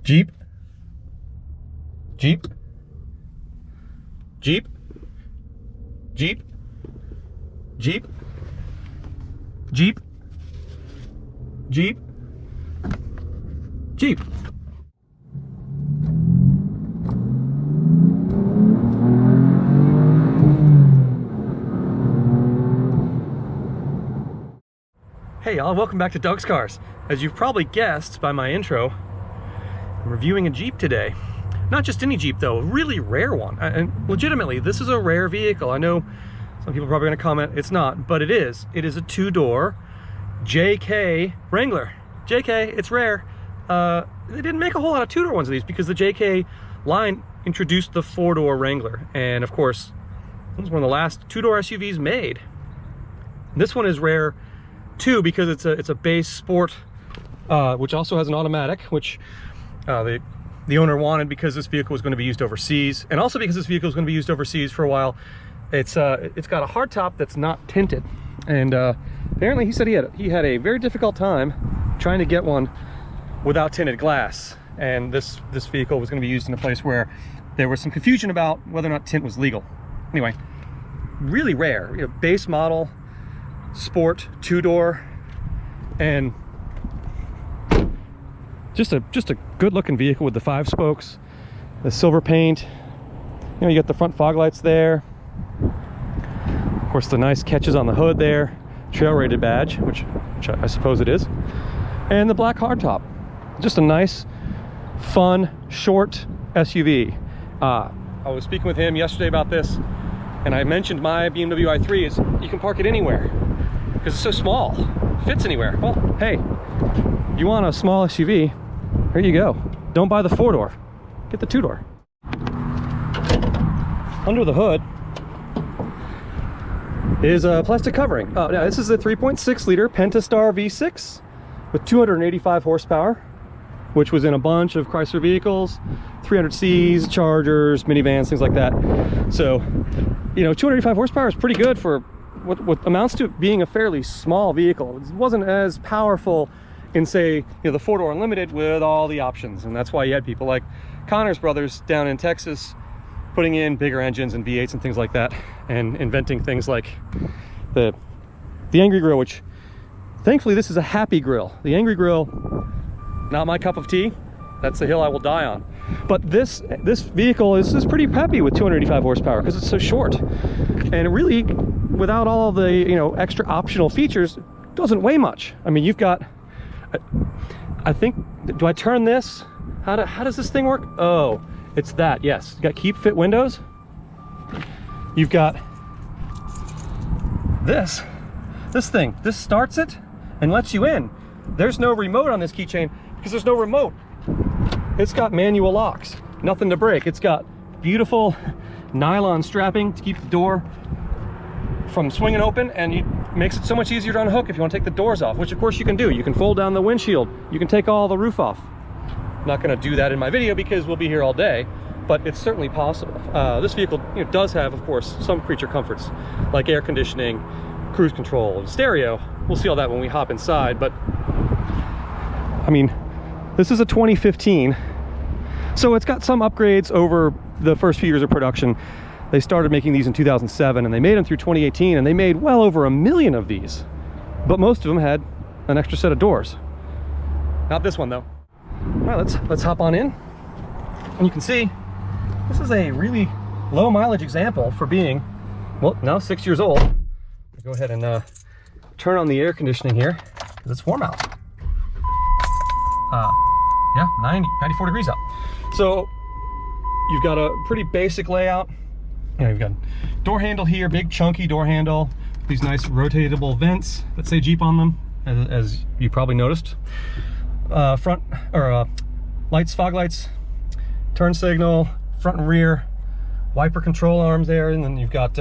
Jeep. Jeep. Jeep. Jeep. Jeep. Jeep. Jeep. Jeep. Hey y'all, welcome back to Doug's Cars. As you've probably guessed by my intro, I'm reviewing a Jeep today. Not just any Jeep though, a really rare one. And legitimately, this is a rare vehicle. I know some people are probably gonna comment it's not, but it is. It is a two-door JK Wrangler. JK, it's rare. They didn't make a whole lot of two-door ones of these because the JK line introduced the four-door Wrangler. And of course, it was one of the last two-door SUVs made. This one is rare too because it's a base sport, which also has an automatic, which the owner wanted because this vehicle was going to be used overseas, and also because this vehicle was going to be used overseas for a while. It's got a hardtop that's not tinted, and apparently he said he had a very difficult time trying to get one without tinted glass, and this vehicle was going to be used in a place where there was some confusion about whether or not tint was legal. Anyway, really rare, you know, base model, sport, two-door, and just a good-looking vehicle with the 5 spokes, the silver paint. You know, you got the front fog lights there. Of course, the nice catches on the hood there, trail rated badge, which I suppose it is, and the black hardtop. Just a nice, fun, short SUV. I was speaking with him yesterday about this, and I mentioned my BMW i3 is you can park it anywhere because it's so small, fits anywhere. Well, hey, you want a small SUV? Here you go. Don't buy the 4-door, get the 2-door. Under the hood is a plastic covering. Now this is a 3.6 liter Pentastar V6 with 285 horsepower, which was in a bunch of Chrysler vehicles, 300Cs, Chargers, minivans, things like that. So, you know, 285 horsepower is pretty good for what amounts to being a fairly small vehicle. It wasn't as powerful in, say, you know, the 4-door Unlimited with all the options, and that's why you had people like Connor's brothers down in Texas putting in bigger engines and V8s and things like that, and inventing things like the Angry Grill, which thankfully this is a happy grill. The Angry Grill, not my cup of tea. That's the hill I will die on. But this vehicle is pretty peppy with 285 horsepower because it's so short, and it really, without all the, you know, extra optional features, doesn't weigh much. I mean, you've got, I think, do I turn this? How does this thing work? Oh, it's that, yes. You got keep fit windows. You've got this thing. This starts it and lets you in. There's no remote on this keychain because there's no remote. It's got manual locks, nothing to break. It's got beautiful nylon strapping to keep the door from swinging open, and it makes it so much easier to unhook if you want to take the doors off, which of course you can do. You can fold down the windshield. You can take all the roof off. I'm not going to do that in my video because we'll be here all day, but it's certainly possible. This vehicle, you know, does have, of course, some creature comforts like air conditioning, cruise control, and stereo. We'll see all that when we hop inside, but I mean, this is a 2015, so it's got some upgrades over the first few years of production. They started making these in 2007, and they made them through 2018, and they made well over 1 million of these, but most of them had an extra set of doors. Not this one though. All right, let's hop on in, and you can see this is a really low mileage example for being, well, now 6 years old. I'll go ahead and turn on the air conditioning here because it's warm out. Yeah, 94 degrees out. So you've got a pretty basic layout. You know, you've got door handle here, big chunky door handle, these nice rotatable vents that say Jeep on them, as you probably noticed. Front, or lights, fog lights, turn signal, front and rear, wiper control arms there, and then you've got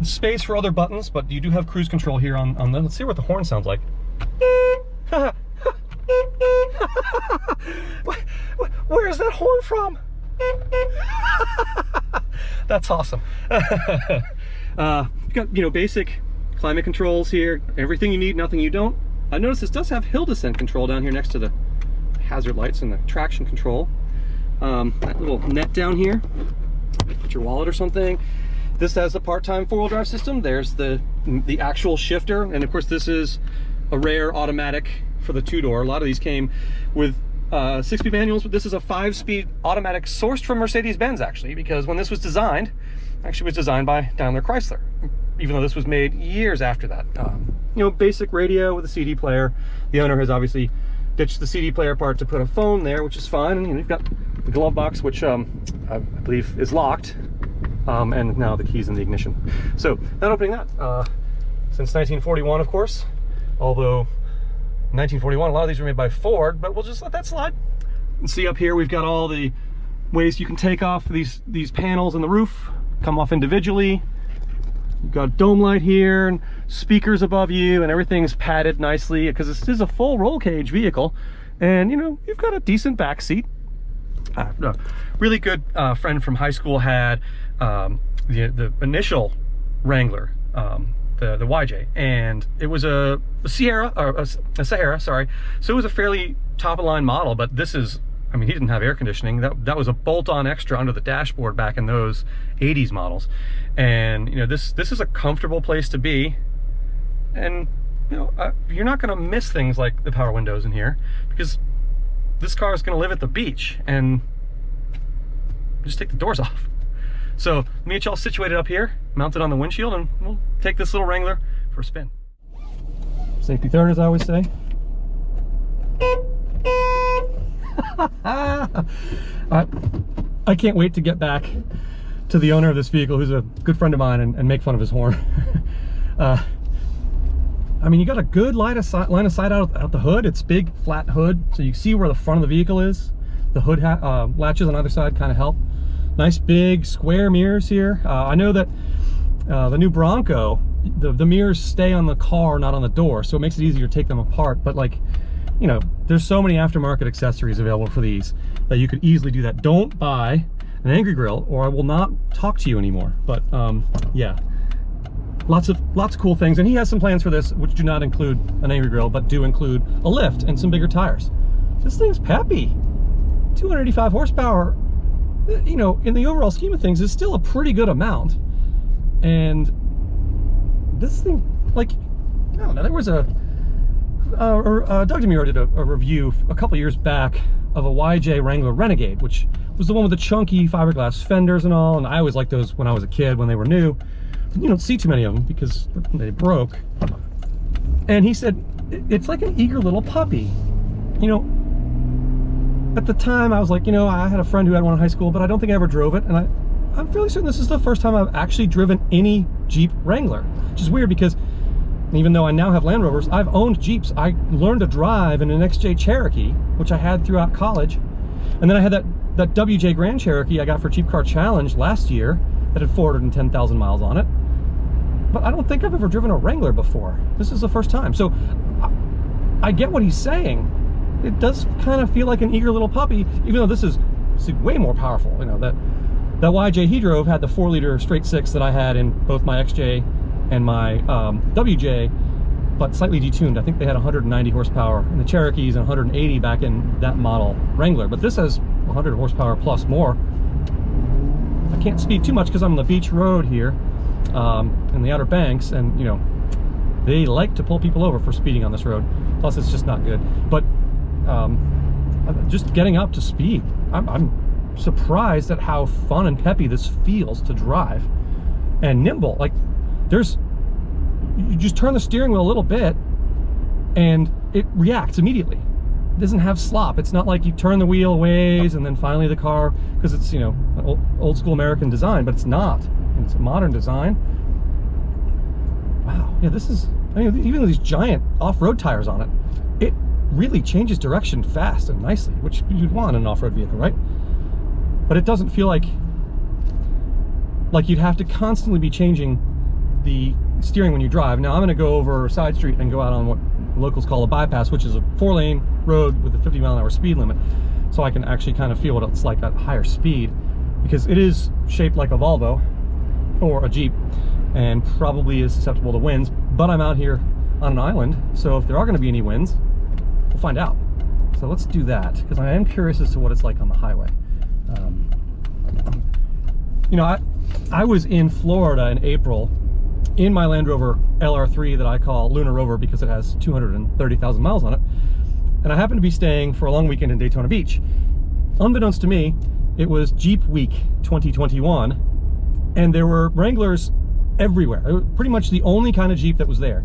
space for other buttons, but you do have cruise control here on the, let's see what the horn sounds like. Where is that horn from? That's awesome. You've got, you know, basic climate controls here, everything you need, nothing you don't. I noticed this does have hill descent control down here next to the hazard lights and the traction control. That little net down here, put your wallet or something. This has the part-time four-wheel drive system. There's the actual shifter, and of course this is a rare automatic for the two-door. A lot of these came with 6-speed manuals, but this is a 5-speed automatic sourced from Mercedes-Benz, actually, because when this was designed, actually was designed by Daimler Chrysler, even though this was made years after that. You know, basic radio with a CD player. The owner has obviously ditched the CD player part to put a phone there, which is fine. And you know, you've got the glove box, which I believe is locked, and now the keys in the ignition. So not opening that since 1941, of course. Although 1941, a lot of these were made by Ford, but we'll just let that slide. And see up here, we've got all the ways you can take off these panels in the roof, come off individually. You've got a dome light here and speakers above you, and everything's padded nicely because this is a full roll cage vehicle. And you know, you've got a decent back seat. A really good friend from high school had the initial Wrangler, the YJ, and it was a Sierra, or a Sahara, sorry. So it was a fairly top of line model, but this is, I mean, he didn't have air conditioning. That was a bolt-on extra under the dashboard back in those 80s models. And you know, this is a comfortable place to be. And you know, you're not going to miss things like the power windows in here, because this car is going to live at the beach and just take the doors off. So let me get y'all situated up here, mounted on the windshield, and we'll take this little Wrangler for a spin. Safety third, as I always say. I can't wait to get back to the owner of this vehicle, who's a good friend of mine, and make fun of his horn. I mean, you got a good line of sight out the hood. It's big, flat hood, so you see where the front of the vehicle is. The hood latches on either side kind of help. Nice big square mirrors here. I know that the new Bronco, the mirrors stay on the car, not on the door, so it makes it easier to take them apart. But like, you know, there's so many aftermarket accessories available for these that you could easily do that. Don't buy an Angry Grill, or I will not talk to you anymore. But yeah, lots of cool things. And he has some plans for this, which do not include an Angry Grill, but do include a lift and some bigger tires. This thing's peppy. 285 horsepower, you know, in the overall scheme of things, is still a pretty good amount. And this thing, like, I don't know, there was a Doug DeMuro did a review a couple years back of a YJ Wrangler Renegade, which was the one with the chunky fiberglass fenders and all, and I always liked those when I was a kid, when they were new. You don't see too many of them because they broke. And he said, it's like an eager little puppy. You know, at the time I was like, you know, I had a friend who had one in high school, but I don't think I ever drove it, and I'm fairly certain this is the first time I've actually driven any Jeep Wrangler, which is weird because even though I now have Land Rovers, I've owned Jeeps. I learned to drive in an XJ Cherokee, which I had throughout college. And then I had that WJ Grand Cherokee I got for Jeep Car Challenge last year that had 410,000 miles on it. But I don't think I've ever driven a Wrangler before. This is the first time. So I get what he's saying. It does kind of feel like an eager little puppy, even though this is way more powerful. You know, that YJ he drove had the 4-liter straight six that I had in both my XJ and my WJ, but slightly detuned. I think they had 190 horsepower in the Cherokees and 180 back in that model Wrangler, but this has 100 horsepower plus more. I can't speed too much because I'm on the beach road here in the Outer Banks, and you know, they like to pull people over for speeding on this road. Plus it's just not good. But just getting up to speed, I'm surprised at how fun and peppy this feels to drive, and nimble. Like, you just turn the steering wheel a little bit and it reacts immediately. It doesn't have slop. It's not like you turn the wheel a ways and then finally the car, because it's, you know, an old school American design, but it's not. It's a modern design. Wow, yeah, this is, I mean, even with these giant off-road tires on it, it really changes direction fast and nicely, which you'd want in an off-road vehicle, right? But it doesn't feel like you'd have to constantly be changing the steering when you drive. Now I'm going to go over a side street and go out on what locals call a bypass, which is a 4-lane road with a 50-mile-an-hour speed limit, so I can actually kind of feel what it's like at higher speed, because it is shaped like a Volvo or a Jeep and probably is susceptible to winds. But I'm out here on an island, so if there are going to be any winds, we'll find out. So let's do that, because I am curious as to what it's like on the highway. You know, I was in Florida in April in my Land Rover LR3 that I call Lunar Rover because it has 230,000 miles on it. And I happened to be staying for a long weekend in Daytona Beach. Unbeknownst to me, it was Jeep Week 2021, and there were Wranglers everywhere. It was pretty much the only kind of Jeep that was there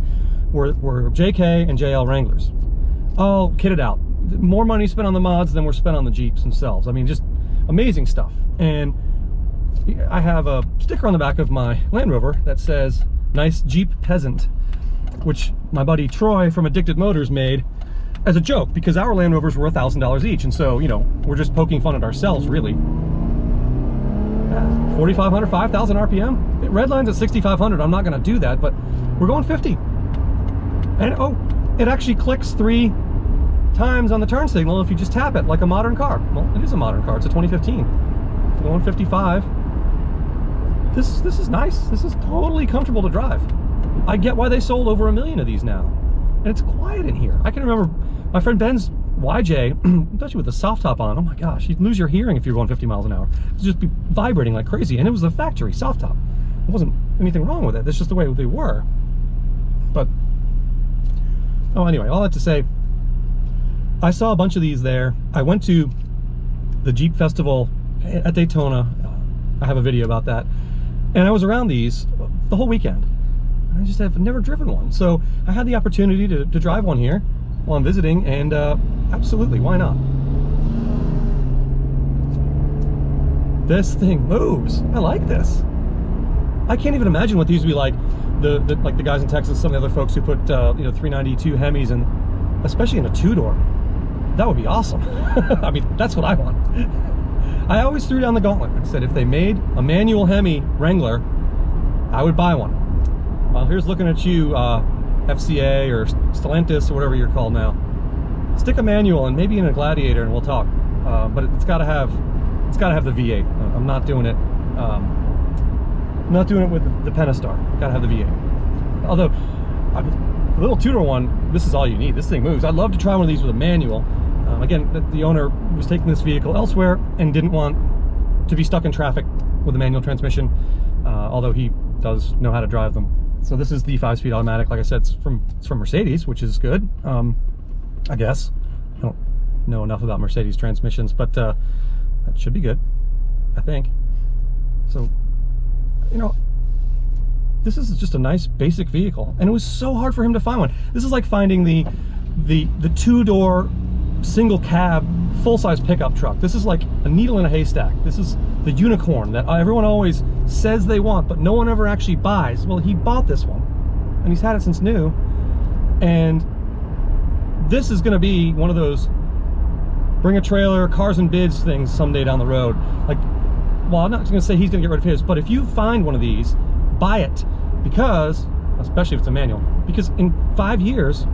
were JK and JL Wranglers. All kitted out. More money spent on the mods than were spent on the Jeeps themselves. I mean, just amazing stuff. And I have a sticker on the back of my Land Rover that says, "Nice Jeep Peasant," which my buddy Troy from Addicted Motors made as a joke, because our Land Rovers were $1,000 each, and so, you know, we're just poking fun at ourselves, really. 4,500, 5,000 RPM. Red line's at 6,500. I'm not going to do that, but we're going 50. And oh, it actually clicks 3 times on the turn signal if you just tap it like a modern car. Well, it is a modern car. It's a 2015. We're going 55. This is nice. This is totally comfortable to drive. I get why they sold over 1 million of these now. And it's quiet in here. I can remember my friend Ben's YJ, especially with the soft top on, oh my gosh, you'd lose your hearing if you're going 50 miles an hour. It'd just be vibrating like crazy. And it was a factory soft top. There wasn't anything wrong with it. That's just the way they were. But, oh, anyway, all that to say, I saw a bunch of these there. I went to the Jeep Festival at Daytona. I have a video about that. And I was around these the whole weekend. I just have never driven one. So I had the opportunity to drive one here while I'm visiting, and absolutely, why not? This thing moves. I like this. I can't even imagine what these would be like. Like the guys in Texas, some of the other folks who put you know, 392 Hemis, and especially in a 2-door. That would be awesome. I mean, that's what I want. I always threw down the gauntlet. I said, if they made a manual Hemi Wrangler, I would buy one. Well, here's looking at you, FCA or Stellantis or whatever you're called now. Stick a manual and maybe in a Gladiator, and we'll talk. But it's got to have the V8. I'm not doing it. I'm not doing it with the Pentastar. Got to have the V8. Although, the little 2-door one, this is all you need. This thing moves. I'd love to try one of these with a manual. Again, the owner was taking this vehicle elsewhere and didn't want to be stuck in traffic with a manual transmission, although he does know how to drive them. So this is the 5-speed automatic. Like I said, it's from Mercedes, which is good, I guess. I don't know enough about Mercedes transmissions, but that should be good, I think. So, you know, this is just a nice basic vehicle, and it was so hard for him to find one. This is like finding the 2-door single cab full-size pickup truck. This is like a needle in a haystack. This is the unicorn that everyone always says they want, but no one ever actually buys. Well, he bought this one, and he's had it since new, and this is going to be one of those bring a trailer, cars and bids things someday down the road. Like, well, I'm not going to say he's going to get rid of his, but if you find one of these, buy it, because, especially if it's a manual, because in 5 years,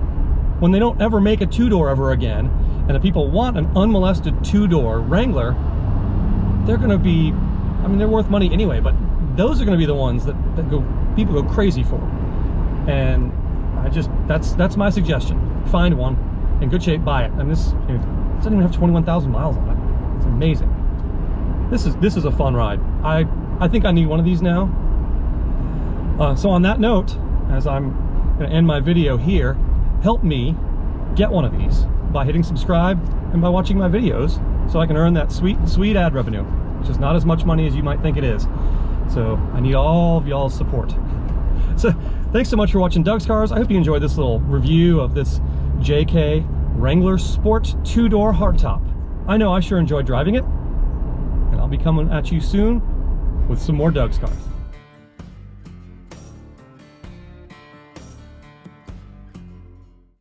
when they don't ever make a 2-door ever again, and the people want an unmolested 2-door Wrangler, they're going to be, I mean, they're worth money anyway, but those are going to be the ones that people go crazy for. And I just, that's my suggestion. Find one in good shape, buy it. And this, you know, it doesn't even have 21,000 miles on it. It's amazing. This is a fun ride. I think I need one of these now. So on that note, as I'm going to end my video here, help me get one of these by hitting subscribe and by watching my videos, so I can earn that sweet ad revenue, which is not as much money as you might think it is. So I need all of y'all's support. So thanks so much for watching Doug's Cars. I hope you enjoyed this little review of this JK Wrangler Sport 2-door hardtop. I know I sure enjoyed driving it, and I'll be coming at you soon with some more Doug's Cars.